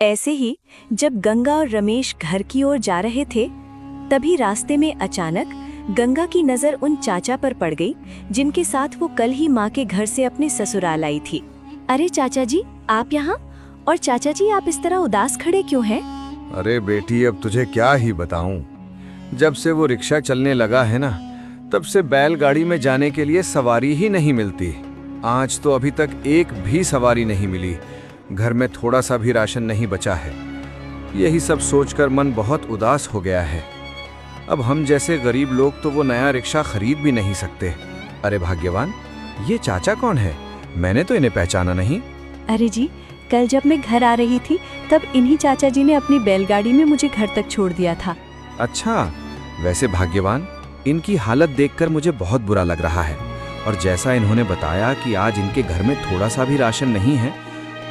ऐसे ही जब गंगा और रमेश घर की ओर जा रहे थे, तभी रास्ते में अचानक गंगा की नजर उन चाचा पर पड़ गई जिनके साथ वो कल ही माँ के घर से अपने ससुराल आई थी। अरे चाचा जी, आप यहाँ? और चाचा जी, आप इस तरह उदास खड़े क्यों हैं? अरे बेटी, अब तुझे क्या ही बताऊं। जब से वो रिक्शा चलने लगा है ना, तब से बैलगाड़ी में जाने के लिए सवारी ही नहीं मिलती। आज तो अभी तक एक भी सवारी नहीं मिली। घर में थोड़ा सा भी राशन नहीं बचा है। यही सब सोचकर मन बहुत उदास हो गया है। अब हम जैसे गरीब लोग तो वो नया रिक्शा खरीद भी नहीं सकते। अरे भाग्यवान, ये चाचा कौन है? मैंने तो इन्हें पहचाना नहीं। अरे जी, कल जब मैं घर आ रही थी तब इन्हीं चाचा जी ने अपनी बैलगाड़ी में मुझे घर तक छोड़ दिया था। अच्छा, वैसे भाग्यवान, इनकी हालत देखकर मुझे बहुत बुरा लग रहा है। और जैसा इन्होंने बताया कि आज इनके घर में थोड़ा सा भी राशन नहीं है,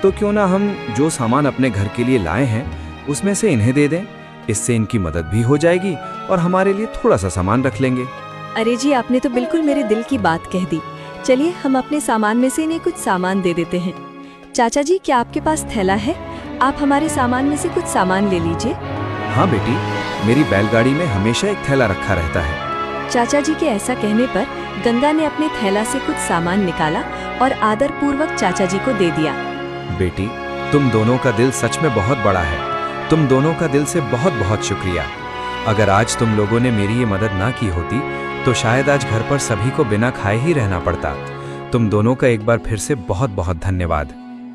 तो क्यों ना हम जो सामान अपने घर के लिए लाए हैं उसमें से इन्हें दे दें। इससे इनकी मदद भी हो जाएगी और हमारे लिए थोड़ा सा सामान रख लेंगे। अरे जी, आपने तो बिल्कुल मेरे दिल की बात कह दी। चलिए, हम अपने सामान में से इन्हें कुछ सामान दे देते हैं। चाचा जी, क्या आपके पास थैला है? आप हमारे सामान में से कुछ सामान ले लीजिए। हाँ बेटी, मेरी बैलगाड़ी में हमेशा एक थैला रखा रहता है। चाचा जी के ऐसा कहने पर गंगा ने अपने थैला से कुछ सामान निकाला और आदरपूर्वक चाचा जी को दे दिया। बेटी, तुम दोनों का दिल सच में बहुत बड़ा है। तुम दोनों का दिल से बहुत बहुत शुक्रिया। अगर आज तुम लोगों ने मेरी ये मदद ना की होती तो शायद आज घर पर सभी को बिना खाए ही रहना पड़ता। तुम दोनों का एक बार फिर से बहुत बहुत धन्यवाद।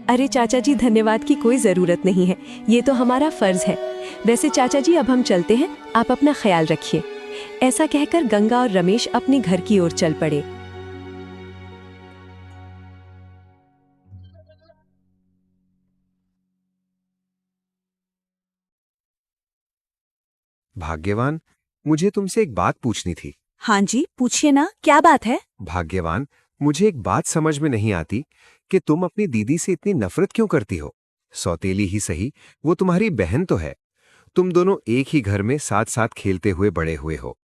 अरे चाचा जी, धन्यवाद की कोई जरूरत नहीं है, ये तो हमारा फर्ज है। वैसे चाचा जी, अब हम चलते हैं, आप अपना ख्याल रखिए। ऐसा कहकर गंगा और रमेश अपने घर की ओर चल पड़े। भाग्यवान, मुझे तुमसे एक बात पूछनी थी। हाँ जी, पूछिए ना, क्या बात है? भाग्यवान, मुझे एक बात समझ में नहीं आती कि तुम अपनी दीदी से इतनी नफरत क्यों करती हो। सौतेली ही सही, वो तुम्हारी बहन तो है। तुम दोनों एक ही घर में साथ साथ खेलते हुए बड़े हुए हो।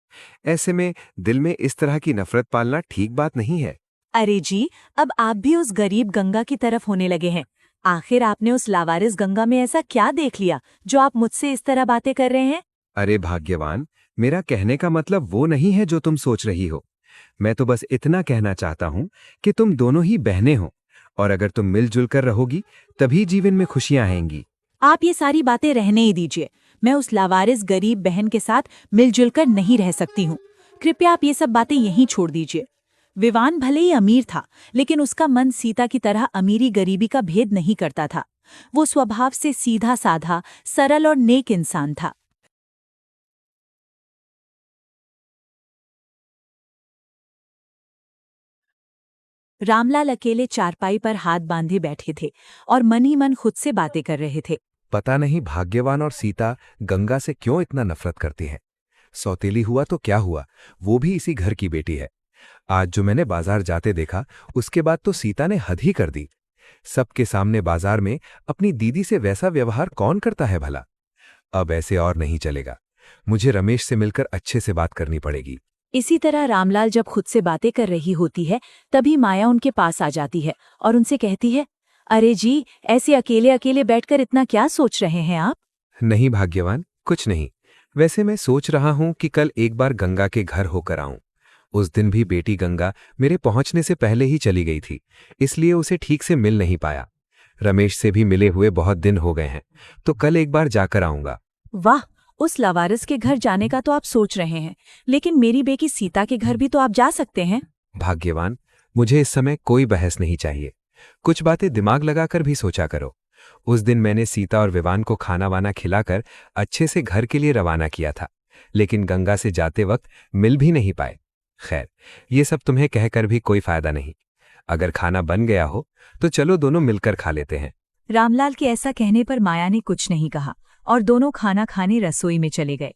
ऐसे में दिल में इस तरह की नफरत पालना ठीक बात नहीं है। अरे जी, अब आप भी उस गरीब गंगा की तरफ होने लगे हैं। आखिर आपने उस लावारिस गंगा में ऐसा क्या देख लिया जो आप मुझसे इस तरह बातें कर रहे हैं? अरे भाग्यवान, मेरा कहने का मतलब वो नहीं है जो तुम सोच रही हो। मैं तो बस इतना कहना चाहता हूँ कि तुम दोनों ही बहनें हो, और अगर तुम मिलजुल कर रहोगी तभी जीवन में खुशियां आएंगी। आप ये सारी बातें रहने ही दीजिए। मैं उस लावारिस गरीब बहन के साथ मिलजुल कर नहीं रह सकती हूँ। कृपया आप ये सब बातें यहीं छोड़ दीजिए। विवान भले ही अमीर था, लेकिन उसका मन सीता की तरह अमीरी गरीबी का भेद नहीं करता था। वो स्वभाव से सीधा साधा, सरल और नेक इंसान था। रामलाल अकेले चारपाई पर हाथ बांधे बैठे थे और मन ही मन खुद से बातें कर रहे थे। पता नहीं भाग्यवान और सीता गंगा से क्यों इतना नफरत करती हैं। सौतेली हुआ तो क्या हुआ, वो भी इसी घर की बेटी है। आज जो मैंने बाजार जाते देखा, उसके बाद तो सीता ने हद ही कर दी। सबके सामने बाजार में अपनी दीदी से वैसा व्यवहार कौन करता है भला। अब ऐसे और नहीं चलेगा। मुझे रमेश से मिलकर अच्छे से बात करनी पड़ेगी। इसी तरह रामलाल जब खुद से बातें कर रही होती है, तभी माया उनके पास आ जाती है और उनसे कहती है, अरे जी, ऐसे अकेले अकेले बैठकर इतना क्या सोच रहे हैं आप? नहीं भाग्यवान, कुछ नहीं। वैसे मैं सोच रहा हूं कि कल एक बार गंगा के घर होकर आऊं। उस दिन भी बेटी गंगा मेरे पहुंचने से पहले ही चली गई थी, इसलिए उसे ठीक से मिल नहीं पाया। रमेश से भी मिले हुए बहुत दिन हो गए हैं, तो कल एक बार जाकर आऊंगा। वाह, उस लावारिस के घर जाने का तो आप सोच रहे हैं, लेकिन मेरी बेटी सीता के घर भी तो आप जा सकते हैं। भाग्यवान, मुझे इस समय कोई बहस नहीं चाहिए। कुछ बातें दिमाग लगाकर भी सोचा करो। उस दिन मैंने सीता और विवान को खाना वाना खिलाकर अच्छे से घर के लिए रवाना किया था, लेकिन गंगा से जाते वक्त मिल भी नहीं पाए। खैर, ये सब तुम्हें कहकर भी कोई फायदा नहीं। अगर खाना बन गया हो तो चलो दोनों मिलकर खा लेते हैं। रामलाल के ऐसा कहने पर माया ने कुछ नहीं कहा और दोनों खाना खाने रसोई में चले गए।